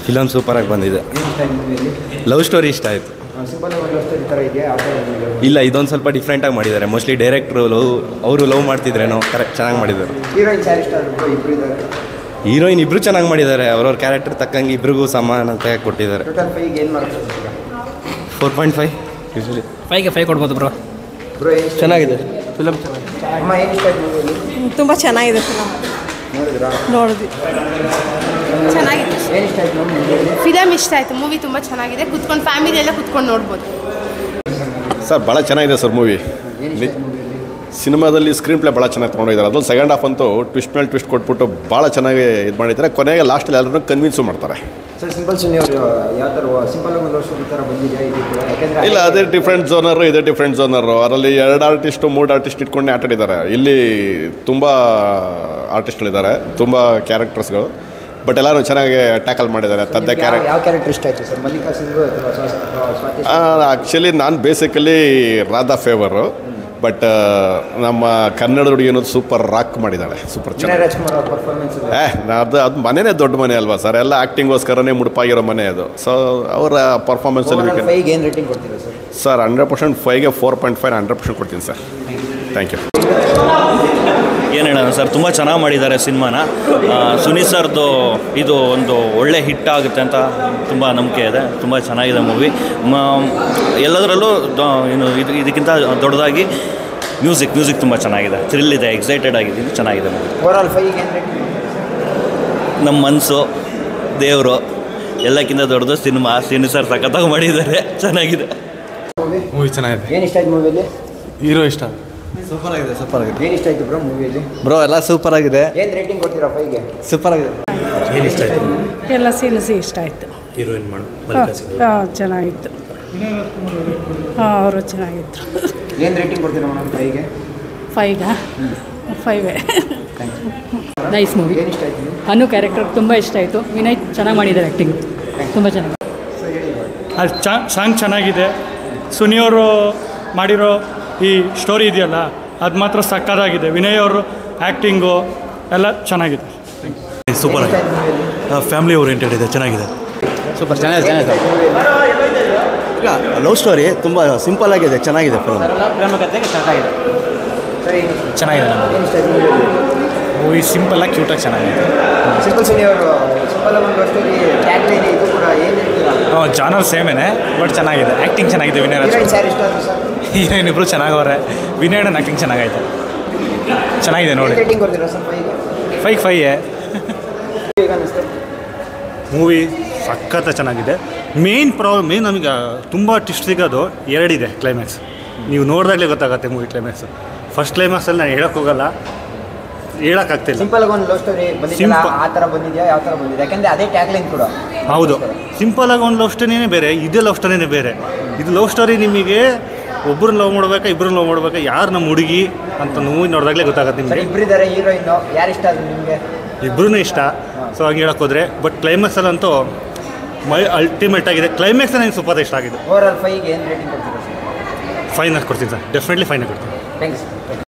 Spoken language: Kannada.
ಫಿಲಮ್ ಸೂಪರಾಗಿ ಬಂದಿದೆ. ಲವ್ ಸ್ಟೋರಿ ಇಷ್ಟ ಆಯಿತು. ಇಲ್ಲ, ಇದೊಂದು ಸ್ವಲ್ಪ ಡಿಫ್ರೆಂಟಾಗಿ ಮಾಡಿದ್ದಾರೆ. ಮೋಸ್ಟ್ಲಿ ಡೈರೆಕ್ಟ್ರು ಅವರು ಲವ್ ಮಾಡ್ತಿದ್ರೇನೋ, ಕರೆಕ್ಟ್ ಚೆನ್ನಾಗಿ ಮಾಡಿದ್ದಾರೆ. ಹೀರೋಯಿನ್ ಇಬ್ಬರು ಚೆನ್ನಾಗಿ ಮಾಡಿದ್ದಾರೆ. ಅವ್ರವ್ರ ಕ್ಯಾರೆಕ್ಟರ್ ತಕ್ಕಂಗೆ ಇಬ್ರಿಗೂ ಸಮಾನತೆ ಕೊಟ್ಟಿದ್ದಾರೆ. 4.5 ಯೂಶಲಿ 5ಗೆ 5 ಕೊಡ್ಬೋದು ಬ್ರೋ. ಚೆನ್ನಾಗಿದೆ ಫಿಲಮ್. ತುಂಬ ಚೆನ್ನಾಗಿದೆ ಫಿಲಮ್. ನೋಡಿದ್ವಿ, ಚೆನ್ನಾಗಿದೆ. ಫಿಲಮ್ ಇಷ್ಟ ಆಯಿತು. ಮೂವಿ ತುಂಬ ಚೆನ್ನಾಗಿದೆ. ಕುತ್ಕೊಂಡು ಫ್ಯಾಮಿಲಿ ಎಲ್ಲ ಕುತ್ಕೊಂಡು ನೋಡ್ಬೋದು ಸರ್. ಭಾಳ ಚೆನ್ನಾಗಿದೆ ಸರ್ ಮೂವಿ. ಸಿನಿಮಾದಲ್ಲಿ ಸ್ಕ್ರೀನ್ ಪ್ಲೇ ಭಾಳ ಚೆನ್ನಾಗಿ ತೊಗೊಂಡಿದ್ದಾರೆ. ಅದೊಂದು ಸೆಕೆಂಡ್ ಹಾಫ್ ಅಂತೂ ಟ್ವಿಸ್ಟ್ ಮೇಲೆ ಟ್ವಿಸ್ಟ್ ಕೊಟ್ಬಿಟ್ಟು ಭಾಳ ಚೆನ್ನಾಗಿ ಇದು ಮಾಡಿದ್ದಾರೆ. ಕೊನೆಗೆ ಲಾಸ್ಟಲ್ಲಿ ಎಲ್ಲರೂ ಕನ್ವಿನ್ಸು ಮಾಡ್ತಾರೆ. ಇಲ್ಲ, ಅದೇ ಡಿಫ್ರೆಂಟ್ ಝೋನರು, ಇದೇ ಡಿಫ್ರೆಂಟ್ ಝೋನರು. ಅದರಲ್ಲಿ 2 ಆರ್ಟಿಸ್ಟು 3 ಆರ್ಟಿಸ್ಟ್ ಇಟ್ಕೊಂಡೇ ಆಟಾಡಿದ್ದಾರೆ. ಇಲ್ಲಿ ತುಂಬ ಆರ್ಟಿಸ್ಟ್ಗಳಿದ್ದಾರೆ, ತುಂಬ ಕ್ಯಾರೆಕ್ಟರ್ಸ್ಗಳು. ಬಟ್ ಎಲ್ಲರೂ ಚೆನ್ನಾಗಿ ಟ್ಯಾಕಲ್ ಮಾಡಿದ್ದಾರೆ. ತಂದೆ ಕ್ಯಾರೆಕ್ಟರ್ ಇಷ್ಟ ಆಯಿತು ಸರ್? ಮಲ್ಲಿಕಾ ಸಿಂಗ್ ಆ್ಯಕ್ಚುಲಿ ನಾನು ಬೇಸಿಕಲಿ ರಾಧಾ ಫೇವರು. ಬಟ್ ನಮ್ಮ ಕನ್ನಡ ಹುಡುಗಿ ಅನ್ನೋದು ಸೂಪರ್ ರಾಕ್ ಮಾಡಿದ್ದಾಳೆ. ಸೂಪರ್ ಚೆನ್ನಾಗಿ. ಅದು ಮನೆಯೇ ದೊಡ್ಡ ಮನೆ ಅಲ್ವಾ ಸರ್? ಎಲ್ಲ ಆ್ಯಕ್ಟಿಂಗೋಸ್ಕರನೇ ಮುಡುಪಾಗಿರೋ ಮನೆ ಅದು. ಸೊ ಅವರ ಪರ್ಫಾರ್ಮೆನ್ಸಲ್ಲಿ ಏನು ರೇಟಿಂಗ್ ಕೊಡ್ತೀರಾ ಸರ್? 100% 5ಗೆ 4.5 100% ಕೊಡ್ತೀನಿ ಸರ್. Thank you. ಏನು ಹೇಳೋಣ ಸರ್, ತುಂಬ ಚೆನ್ನಾಗಿ ಮಾಡಿದ್ದಾರೆ ಸಿನಿಮಾನ. ಸುನೀಲ್ ಸರ್ದು ಇದು ಒಂದು ಒಳ್ಳೆ ಹಿಟ್ ಆಗುತ್ತೆ ಅಂತ ತುಂಬ ನಂಬಿಕೆ ಇದೆ. ತುಂಬ ಚೆನ್ನಾಗಿದೆ ಮೂವಿ. ಎಲ್ಲದರಲ್ಲೂ ಇದಕ್ಕಿಂತ ದೊಡ್ಡದಾಗಿ ಮ್ಯೂಸಿಕ್ ತುಂಬ ಚೆನ್ನಾಗಿದೆ. ಥ್ರಿಲ್ ಇದೆ, ಎಕ್ಸೈಟೆಡ್ ಆಗಿದ್ದೀನಿ. ಚೆನ್ನಾಗಿದೆ ಮೂವಿ. ನಮ್ಮ ಮನಸ್ಸು, ದೇವರು ಎಲ್ಲಕ್ಕಿಂತ ದೊಡ್ಡದು ಸಿನಿಮಾ. ಸುನೀಲ್ ಸರ್ ಸಖತ್ತಾಗಿ ಮಾಡಿದ್ದಾರೆ. ಚೆನ್ನಾಗಿದೆ ಮೂವಿ. ಚೆನ್ನಾಗಿದೆ. ಏನು ಇಷ್ಟ ಆಯ್ತು ಮೂವಿಯಲ್ಲಿ? ಹೀರೋ ಇಷ್ಟ. ಸೂಪರ್ ಆಗಿದೆ. ಏನು ಇಷ್ಟ ಆಯಿತು ಬ್ರೋ ಮೂವಿಯಲ್ಲಿ? ಬ್ರೋ ಎಲ್ಲ ಸೂಪರ್ ಆಗಿದೆ. ಏನು ರೇಟಿಂಗ್ ಕೊಡ್ತೀರಾ 5ಗೆ? ಸೂಪರ್ ಆಗಿದೆ. ಏನು ಇಷ್ಟ ಆಯಿತು? ಎಲ್ಲ ಸೀನ್ಸ್ ಇಷ್ಟ ಆಯಿತು. ಹೀರೋಯಿನ್ ಚೆನ್ನಾಗಿತ್ತು. ಅವರು ಚೆನ್ನಾಗಿದ್ರು. ಏನು ರೇಟಿಂಗ್ ಕೊಡ್ತೀರಾ ಮೇಡಮ್ 5ಗೆ? 5ಗಾ? 5 nice movie. ಏನು ಇಷ್ಟ ಆಯಿತು? ಅನು ಕ್ಯಾರೆಕ್ಟರ್ ತುಂಬ ಇಷ್ಟ ಆಯಿತು. ವಿನಯ್ ಚೆನ್ನಾಗಿ ಮಾಡಿದ್ದಾರೆ ಆ್ಯಕ್ಟಿಂಗ್, ತುಂಬ ಚೆನ್ನಾಗಿ. ಅದು ಸಾಂಗ್ ಚೆನ್ನಾಗಿದೆ. ಸುನಿಯವರು ಮಾಡಿರೋ ಈ ಸ್ಟೋರಿ ಇದೆಯಲ್ಲ, ಅದು ಮಾತ್ರ ಸಕ್ಕತ್ತಾಗಿದೆ. ವಿನಯ್ ಅವರು ಆ್ಯಕ್ಟಿಂಗು ಎಲ್ಲ ಚೆನ್ನಾಗಿದೆ. ಸೂಪರ್ ಆಗಿದೆ. ಫ್ಯಾಮಿಲಿ ಓರಿಯೆಂಟೆಡ್ ಇದೆ. ಚೆನ್ನಾಗಿದೆ. ಸೂಪರ್ ಚೆನ್ನಾಗಿದೆ. ಲವ್ ಸ್ಟೋರಿ ತುಂಬ ಸಿಂಪಲ್ ಆಗಿದೆ. ಚೆನ್ನಾಗಿದೆ ಫಿಲಮ್. ಚೆನ್ನಾಗಿದೆ ಮೂವಿ. ಸಿಂಪಲ್ಲಾಗಿ ಕ್ಯೂಟಾಗಿ ಚೆನ್ನಾಗಿದೆ. ಜಾನರ್ ಸೇಮೇನೆ, ಬಟ್ ಚೆನ್ನಾಗಿದೆ. ಆ್ಯಕ್ಟಿಂಗ್ ಚೆನ್ನಾಗಿದೆ. ವಿನಯ್ ಹೀರೋಯಿನ್ ಇಬ್ಬರು ಚೆನ್ನಾಗವ್ರೆ. ವಿನಯ್ ಆ್ಯಕ್ಟಿಂಗ್ ಚೆನ್ನಾಗೈತೆ. ಚೆನ್ನಾಗಿದೆ ನೋಡಿ. 5 ಮೂವಿ ಸಖತ್ತ ಚೆನ್ನಾಗಿದೆ. ಮೇನ್ ನಮಗೆ ತುಂಬ ಟ್ವಿಸ್ಟ್ ಸಿಗೋದು 2 ಇದೆ ಕ್ಲೈಮ್ಯಾಕ್ಸ್. ನೀವು ನೋಡಿದಾಗಲೇ ಗೊತ್ತಾಗುತ್ತೆ ಮೂವಿ ಕ್ಲೈಮ್ಯಾಕ್ಸ್. ಫಸ್ಟ್ ಕ್ಲೈಮ್ಯಾಕ್ಸಲ್ಲಿ ನಾನು ಹೇಳೋಕ್ಕೋಗಲ್ಲ, ಹೇಳೋಕ್ಕಾಗ್ತಿಲ್ಲ. ಸಿಂಪಲ್ ಆಗಿ ಒಂದು ಲವ್ ಸ್ಟೋರಿ ಬಂದಿದೆ. ಆ ಥರ ಬಂದಿದೆಯಾ? ಯಾವ ಥರ ಬಂದಿದೆ? ಯಾಕೆಂದರೆ ಅದೇ ಟ್ಯಾಗ್ಲೈನ್ ಕೂಡ. ಹೌದು, ಸಿಂಪಲ್ ಆಗಿ ಒಂದು ಲವ್ ಸ್ಟೋರಿನೇ ಬೇರೆ, ಇದೇ ಲವ್ ಸ್ಟೋರಿನೇ ಬೇರೆ. ಇದು ಲವ್ ಸ್ಟೋರಿ ನಿಮಗೆ ಒಬ್ಬರನ್ನ ಲವ್ ಮಾಡ್ಬೇಕಾ, ಇಬ್ಬರನ್ನ ಲವ್ ಮಾಡ್ಬೇಕಾ, ಯಾರು ನಮ್ಮ ಹುಡುಗಿ ಅಂತ ಮೂವಿ ನೋಡಿದಾಗಲೇ ಗೊತ್ತಾಗುತ್ತೆ ನಿಮಗೆ. ಇಬ್ಬರಿದ್ದಾರೆ ಹೀರೋಯಿನ್ನು. ಯಾರು ಇಷ್ಟ ಅದು ನಿಮಗೆ? ಇಬ್ಬರೂ ಇಷ್ಟ. ಸೊ ಹಂಗೆ ಹೇಳೋಕ್ಕೋದ್ರೆ ಬಟ್ ಕ್ಲೈಮ್ಯಾಕ್ಸಲ್ಲಂತೂ ಅಲ್ಟಿಮೇಟ್ ಆಗಿದೆ. ಕ್ಲೈಮ್ಯಾಕ್ಸ್ ನನಗೆ ಸೂಪರ್ ಇಷ್ಟ ಆಗಿದೆ. ಓವರಾಲ್ 5ಗೆ ಏನು ರೇಟಿಂಗ್ ಕೊಡ್ತೀರಾ? 5 ಕೊಡ್ತೀನಿ ಸರ್. ಡೆಫಿನೆಟ್ಲಿ 5 ಕೊಡ್ತೀನಿ. ಥ್ಯಾಂಕ್ಸ್.